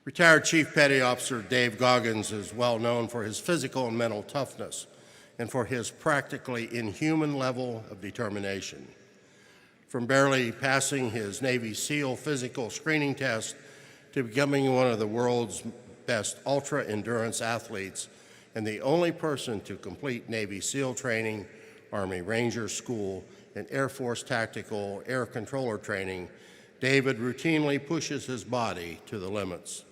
Retired Chief Petty Officer Dave Goggins is well known for his physical and mental toughness and for his practically inhuman level of determination. From barely passing his Navy SEAL physical screening test to becoming one of the world's best ultra-endurance athletes and the only person to complete Navy SEAL training, Army Ranger School, and Air Force Tactical Air Controller training, David routinely pushes his body to the limits.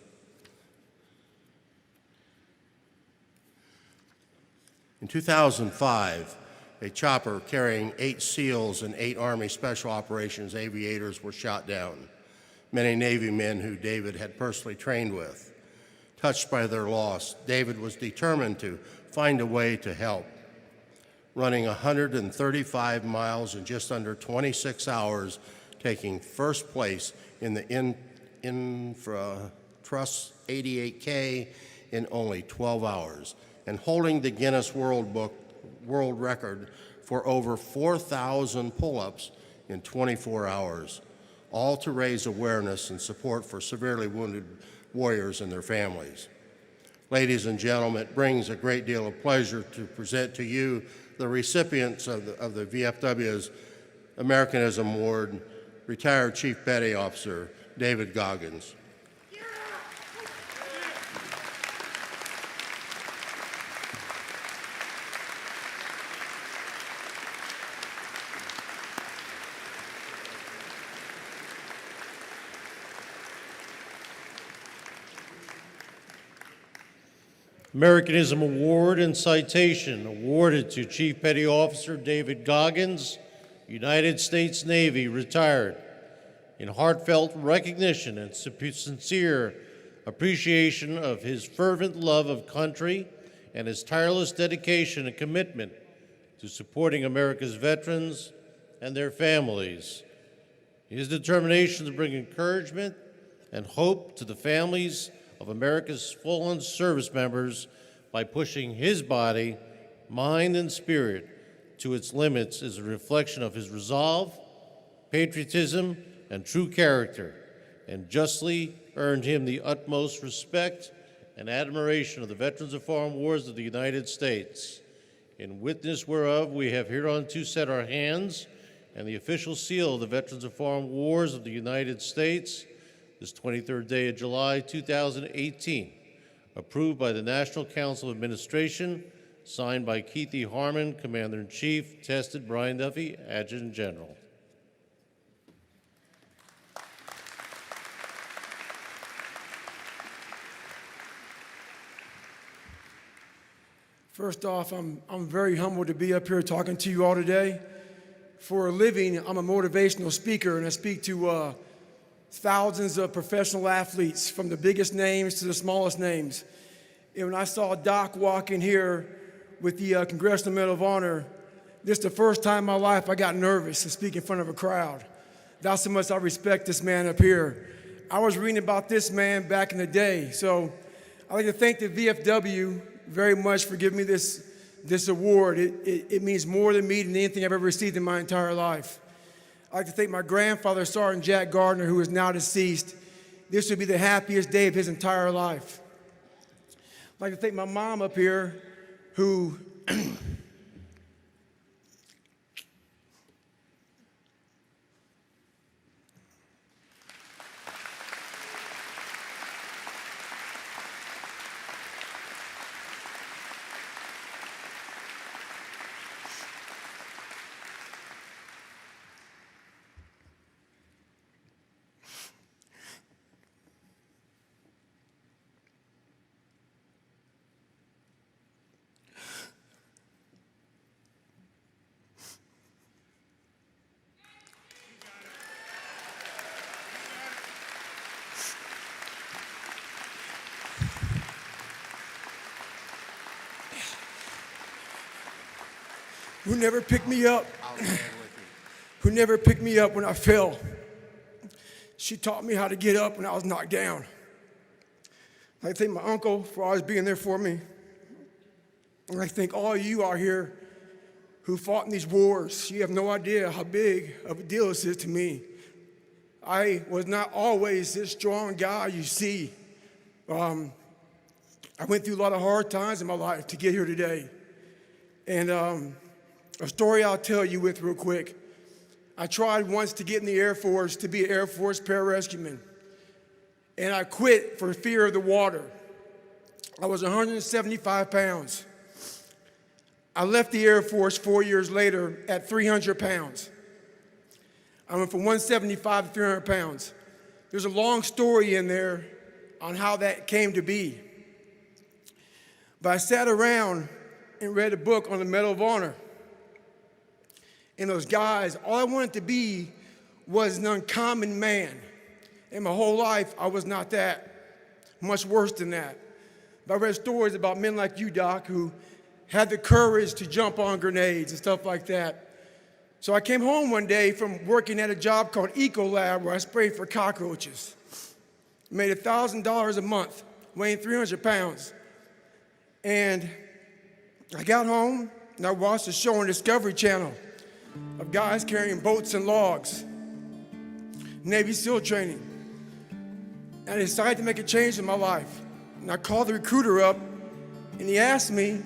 In 2005, a chopper carrying 8 SEALs and 8 Army Special Operations aviators were shot down, many Navy men who David had personally trained with. Touched by their loss, David was determined to find a way to help. Running 135 miles in just under 26 hours, taking first place in the Trust 88K in only 12 hours, and holding the Guinness World Record for over 4,000 pull-ups in 24 hours, all to raise awareness and support for severely wounded warriors and their families. Ladies and gentlemen, it brings a great deal of pleasure to present to you the recipients of the VFW's Americanism Award, retired Chief Petty Officer David Goggins. Americanism Award and Citation awarded to Chief Petty Officer David Goggins, United States Navy, retired, in heartfelt recognition and sincere appreciation of his fervent love of country and his tireless dedication and commitment to supporting America's veterans and their families. His determination to bring encouragement and hope to the families of America's fallen service members by pushing his body, mind, and spirit to its limits is a reflection of his resolve, patriotism, and true character, and justly earned him the utmost respect and admiration of the veterans of foreign wars of the United States. In witness whereof we have hereunto set our hands, and the official seal of the Veterans of Foreign Wars of the United States, this 23rd day of July, 2018, approved by the National Council of Administration, signed by Keith E. Harmon, Commander-in-Chief, tested Brian Duffy, Adjutant General. First off, I'm very humbled to be up here talking to you all today. For a living, I'm a motivational speaker, and I speak to thousands of professional athletes, from the biggest names to the smallest names. And when I saw Doc walk in here with the Congressional Medal of Honor, this is the first time in my life I got nervous to speak in front of a crowd. That's how much I respect this man up here. I was reading about this man back in the day, so I'd like to thank the VFW very much for giving me this award. It means more to me than anything I've ever received in my entire life. I'd like to thank my grandfather, Sergeant Jack Gardner, who is now deceased. This would be the happiest day of his entire life. I'd like to thank my mom up here, who never picked me up, who never picked me up when I fell. She taught me how to get up when I was knocked down. I thank my uncle for always being there for me. And I thank all of you out here who fought in these wars. You have no idea how big of a deal this is to me. I was not always this strong guy you see. I went through a lot of hard times in my life to get here today. And a story I'll tell you with real quick. I tried once to get in the Air Force to be an Air Force pararescueman. And I quit for fear of the water. I was 175 pounds. I left the Air Force 4 years later at 300 pounds. I went from 175 to 300 pounds. There's a long story in there on how that came to be. But I sat around and read a book on the Medal of Honor. And those guys, all I wanted to be was an uncommon man. And my whole life, I was not that. Much worse than that. But I read stories about men like you, Doc, who had the courage to jump on grenades and stuff like that. So I came home one day from working at a job called Ecolab where I sprayed for cockroaches. Made $1,000 a month, weighing 300 pounds. And I got home and I watched a show on Discovery Channel of guys carrying boats and logs, Navy SEAL training. And I decided to make a change in my life. And I called the recruiter up and he asked me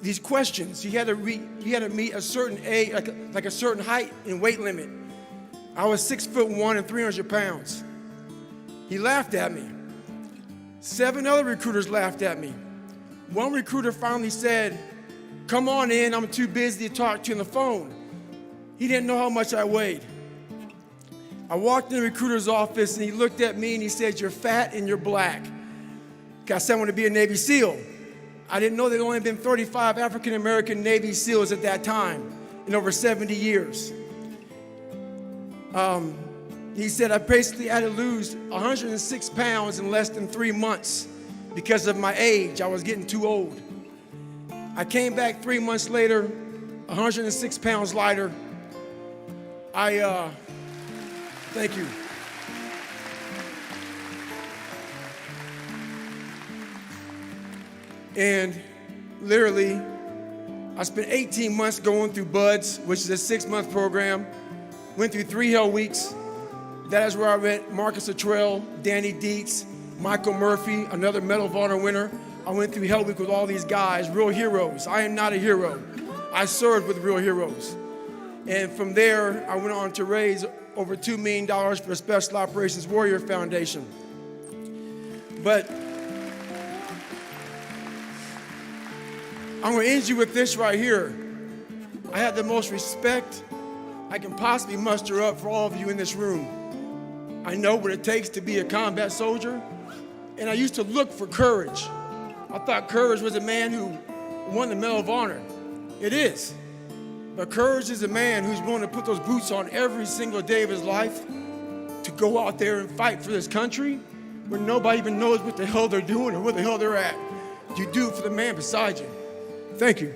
these questions. You had to meet a certain age, like a certain height and weight limit. I was 6'1" and 300 pounds. He laughed at me. 7 other recruiters laughed at me. One recruiter finally said, "Come on in, I'm too busy to talk to you on the phone." He didn't know how much I weighed. I walked in the recruiter's office and he looked at me and he said, "You're fat and you're black." I said I wanted to be a Navy SEAL. I didn't know there had only been 35 African American Navy SEALs at that time in over 70 years. He said I basically had to lose 106 pounds in less than 3 months because of my age. I was getting too old. I came back 3 months later, 106 pounds lighter. Thank you. And literally, I spent 18 months going through BUDS, which is a 6-month program. Went through 3 hell weeks. That is where I met Marcus Luttrell, Danny Dietz, Michael Murphy, another Medal of Honor winner. I went through hell week with all these guys, real heroes. I am not a hero. I served with real heroes. And from there, I went on to raise over $2 million for the Special Operations Warrior Foundation. But I'm going to end you with this right here. I have the most respect I can possibly muster up for all of you in this room. I know what it takes to be a combat soldier, and I used to look for courage. I thought courage was a man who won the Medal of Honor. It is. But courage is a man who's willing to put those boots on every single day of his life to go out there and fight for this country when nobody even knows what the hell they're doing or where the hell they're at. You do it for the man beside you. Thank you.